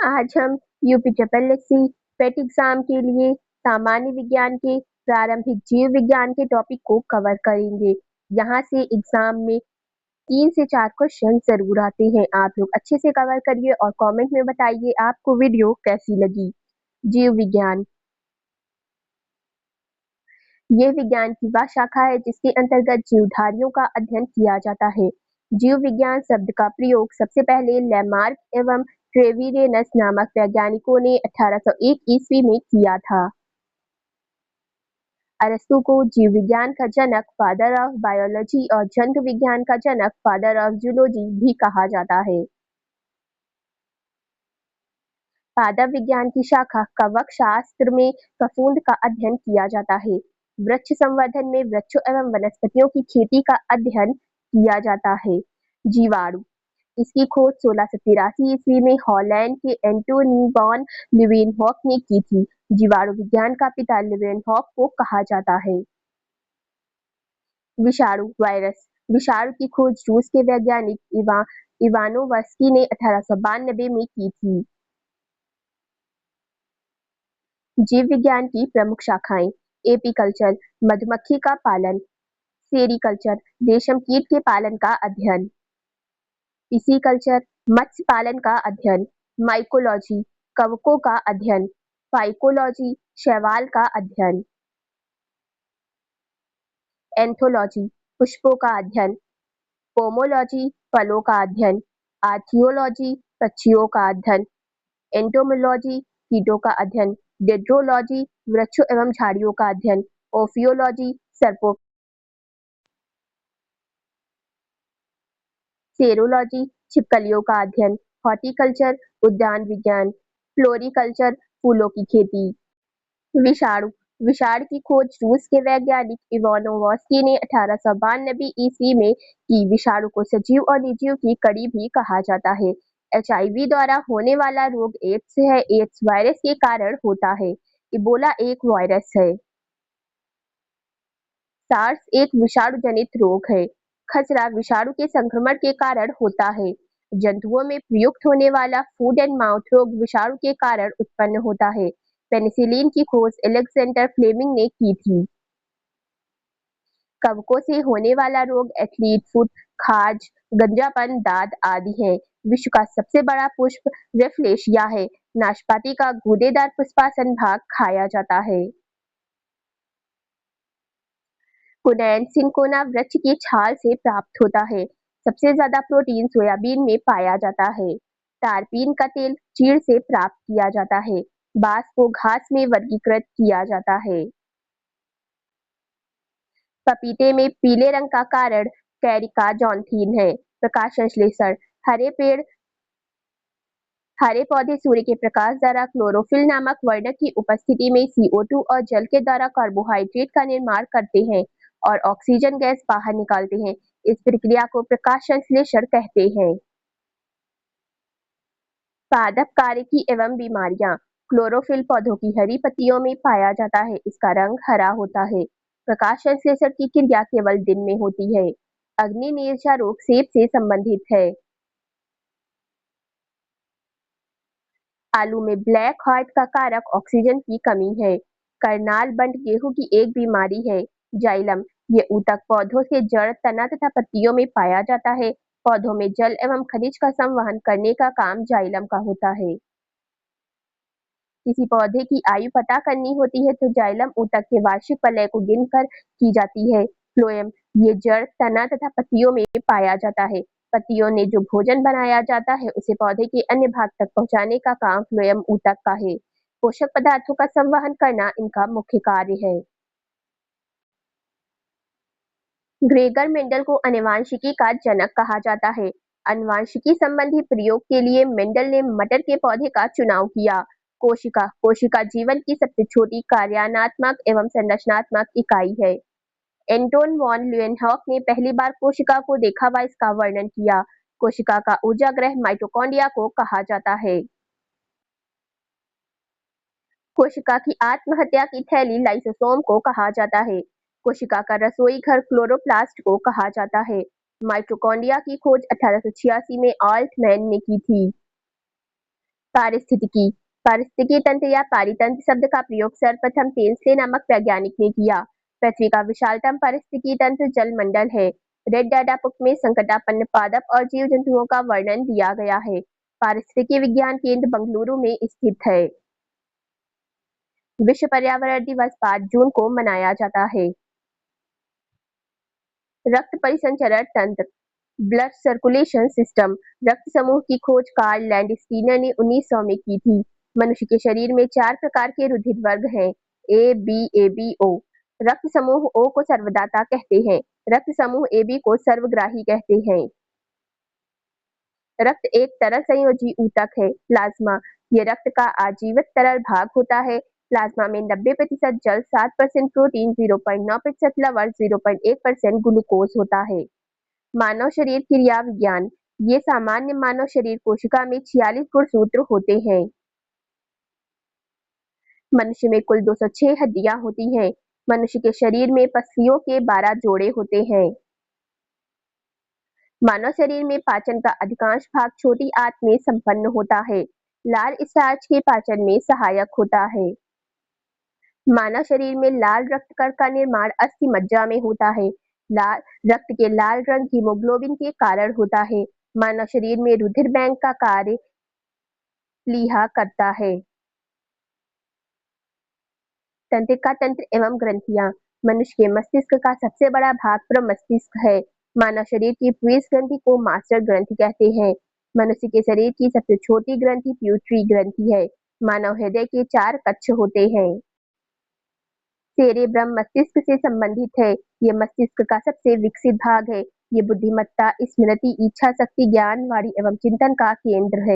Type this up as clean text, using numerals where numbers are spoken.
आज हम UP triple पेट exam के लिए सामान्य विज्ञान के प्रारंभिक जीव विज्ञान के टॉपिक को कवर करेंगे। यहाँ से एग्जाम में 3 से 4 क्वेश्चन जरूर आते हैं। आप लोग अच्छे से कवर करिए और कमेंट में बताइए आपको वीडियो कैसी लगी। जीव विज्ञान ये विज्ञान की वह शाखा है जिसके अंतर्गत जीवधारियों का अध्ययन किया जाता है। जीव विज्ञान शब्द का प्रयोग सबसे पहले लैमार्क एवं ट्रेविरेनस नामक वैज्ञानिकों ने 1801 ईस्वी में किया था। अरस्तु को जीव विज्ञान का जनक फादर ऑफ बायोलॉजी और जंतु विज्ञान का जनक फादर ऑफ जूलॉजी भी कहा जाता है। पादप विज्ञान की शाखा कवक शास्त्र में फफूंद का अध्ययन किया जाता है। वृक्ष संवर्धन में वृक्षों एवं वनस्पतियों की खेती का अध्ययन किया जाता है। जीवाणु इसकी खोज 1683 ईस्वी में हॉलैंड के एंटोनी वॉन लीeuwenhoek ने की थी। जीवाणु विज्ञान का पिता लीeuwenhoek को कहा जाता है। विषाणु वायरस विषाणु की खोज रूस के वैज्ञानिक इवानोवस्की ने 1892 में की थी। जीव विज्ञान की प्रमुख शाखाएं एपीकल्चर मधुमक्खी का पालन, सेरीकल्चर रेशम कीट के पालन का अध्ययन, पिसीकल्चर मत्स्य पालन का अध्ययन, माइकोलॉजी कवकों का अध्ययन, फाइकोलॉजी शैवाल का अध्ययन, एंथोलॉजी पुष्पों का अध्ययन, पोमोलॉजी फलों का अध्ययन, आर्थियोलॉजी पक्षियों का अध्ययन, एंटोमोलॉजी कीटों का अध्ययन, डेंड्रोलॉजी वृक्षों एवं झाड़ियों का अध्ययन, ओफियोलॉजी सर्पों, सेरोलॉजी छिपकलियों का अध्ययन, हॉर्टिकल्चर उद्यान विज्ञान, फ्लोरिकल्चर फूलों की खेती। विषाणु विषाणु की खोज रूस के वैज्ञानिक इवानोवस्की ने 1892 ईस्वी में की। विषाणु को सजीव और निर्जीव की कड़ी भी कहा जाता है। एचआईवी द्वारा होने वाला रोग एड्स है। एड्स वायरस के कारण होता है। इबोला एक वायरस है। सार्स एक विषाणु जनित रोग है। खसरा विषाणु के संक्रमण के कारण होता है। जंतुओं में प्रयुक्त होने वाला फूट एंड माउथ रोग विषाणु के कारण उत्पन्न होता है। पेनिसिलिन की खोज अलेक्जेंडर फ्लेमिंग ने की थी। कवकों से होने वाला रोग एथलीट फुट, खाज, गंजापन, दाद आदि है। विश्व का सबसे बड़ा पुष्प रेफलेशिया है। नाशपाती का गूदेदार पुष्पासन भाग खाया जाता है। कुनैन सिनकोना वृक्ष की छाल से प्राप्त होता है। सबसे ज्यादा प्रोटीन सोयाबीन में पाया जाता है। टारपीन का तेल चीड़ से प्राप्त किया जाता है। बांस को घास में वर्गीकृत किया जाता है। पपीते में पीले रंग का कारण कैरिका जॉन्थीन है। प्रकाश संश्लेषण हरे पौधे सूर्य के प्रकाश द्वारा क्लोरोफिल नामक वर्णक की उपस्थिति में CO2 और जल के द्वारा कार्बोहाइड्रेट का निर्माण करते हैं और ऑक्सीजन गैस बाहर निकालते हैं। इस प्रक्रिया को प्रकाश संश्लेषण कहते हैं। पादप कार्यकी एवं बीमारियां क्लोरोफिल पौधों की हरी पत्तियों में पाया जाता है। इसका रंग हरा होता है। प्रकाश संश्लेषण की क्रिया केवल दिन में होती है। अग्नि निर्जा रोग सेब से संबंधित है। आलू में ब्लैक हार्ट का कारक ऑक्सीजन की कमी है। करनाल बंट गेहूं की एक बीमारी है। जाइलम ये ऊतक पौधों के जड़, तना तथा पत्तियों में पाया जाता है। पौधों में जल एवं खनिज का संवहन करने का काम जाइलम का होता है। किसी पौधे की आयु पता करनी होती है तो जाइलम ऊतक के वार्षिक प्रलय को गिनकर की जाती है। फ्लोएम ये जड़, तना तथा पत्तियों में पाया जाता है। पत्तियों ने जो भोजन बनाया जाता है उसे पौधे के अन्य भाग तक पहुंचाने का काम फ्लोएम ऊतक का है। पोषक पदार्थों का संवहन करना इनका मुख्य कार्य है। ग्रेगर मेंडल को आनुवंशिकी का जनक कहा जाता है। आनुवंशिकी संबंधी प्रयोग के लिए मेंडल ने मटर के पौधे का चुनाव किया। कोशिका कोशिका जीवन की सबसे छोटी कार्यात्मक एवं संरचनात्मक इकाई है। एंटोन वॉन लीeuwenhoek ने पहली बार कोशिका को देखा व इसका वर्णन किया। कोशिका का ऊर्जाग्रह माइटोकॉन्ड्रिया को कहा जाता है। कोशिका की आत्महत्या की थैली लाइसोसोम को कहा जाता है। कोशिका का रसोई घर क्लोरोप्लास्ट को कहा जाता है। माइटोकॉन्ड्रिया की खोज 1886 में ऑल्टमैन ने की थी। पारिस्थितिकी पारिस्थितिकी तंत्र या पारितंत्र शब्द का प्रयोग सर्वप्रथम टेंसले नामक वैज्ञानिक ने किया। पृथ्वी का विशालतम पारिस्थितिकी तंत्र जलमंडल है। रेड डाटा बुक में संकटापन्न पादप और जीव जंतुओं का वर्णन दिया गया है। पारिस्थितिकी विज्ञान केंद्र बंगलुरु में स्थित है। विश्व पर्यावरण दिवस 5 जून को मनाया जाता है। रक्त परिसंचरण तंत्र ब्लड सर्कुलेशन सिस्टम रक्त समूह की खोज कार्ल लैंडस्टीनर ने 1900 में की थी। मनुष्य के शरीर में 4 प्रकार के रुधिर वर्ग हैं, A B A B O. रक्त समूह ओ को सर्वदाता कहते हैं। रक्त समूह ए बी को सर्वग्राही कहते हैं। रक्त एक तरल संयोजी ऊतक है। प्लाज्मा ये रक्त का आजीवित तरल भाग होता है। प्लाज्मा में 90% जल, 7% प्रोटीन, 0.9% लवण, 0.1% ग्लूकोज होता है। मानव शरीर क्रिया विज्ञान ये सामान्य मानव शरीर कोशिका में 46 गुणसूत्र होते हैं। मनुष्य में कुल 206 हड्डियां होती हैं। मनुष्य के शरीर में पसलियों के 12 जोड़े होते हैं। मानव शरीर में पाचन का अधिकांश भाग छोटी आंत में संपन्न होता है। लाल स्टार्च के पाचन में सहायक होता है। मानव शरीर में लाल रक्त कण का निर्माण अस्थि मज्जा में होता है। लाल रक्त के लाल रंग हीमोग्लोबिन के कारण होता है। मानव शरीर में रुधिर बैंक का कार्य प्लीहा करता है। तंत्रिका तंत्र एवं ग्रंथियां मनुष्य के मस्तिष्क का सबसे बड़ा भाग प्रमस्तिष्क है। मानव शरीर की प्यूस ग्रंथि को मास्टर ग्रंथि कहते हैं। मनुष्य के शरीर की सबसे छोटी ग्रंथि प्यूटरी ग्रंथि है। मानव हृदय के 4 कक्ष होते हैं। सेरेब्रम मस्तिष्क से संबंधित है। ये मस्तिष्क का सबसे विकसित भाग है। ये बुद्धिमत्ता, स्मृति, इच्छा शक्ति, ज्ञान, वाणी एवं चिंतन का केंद्र है।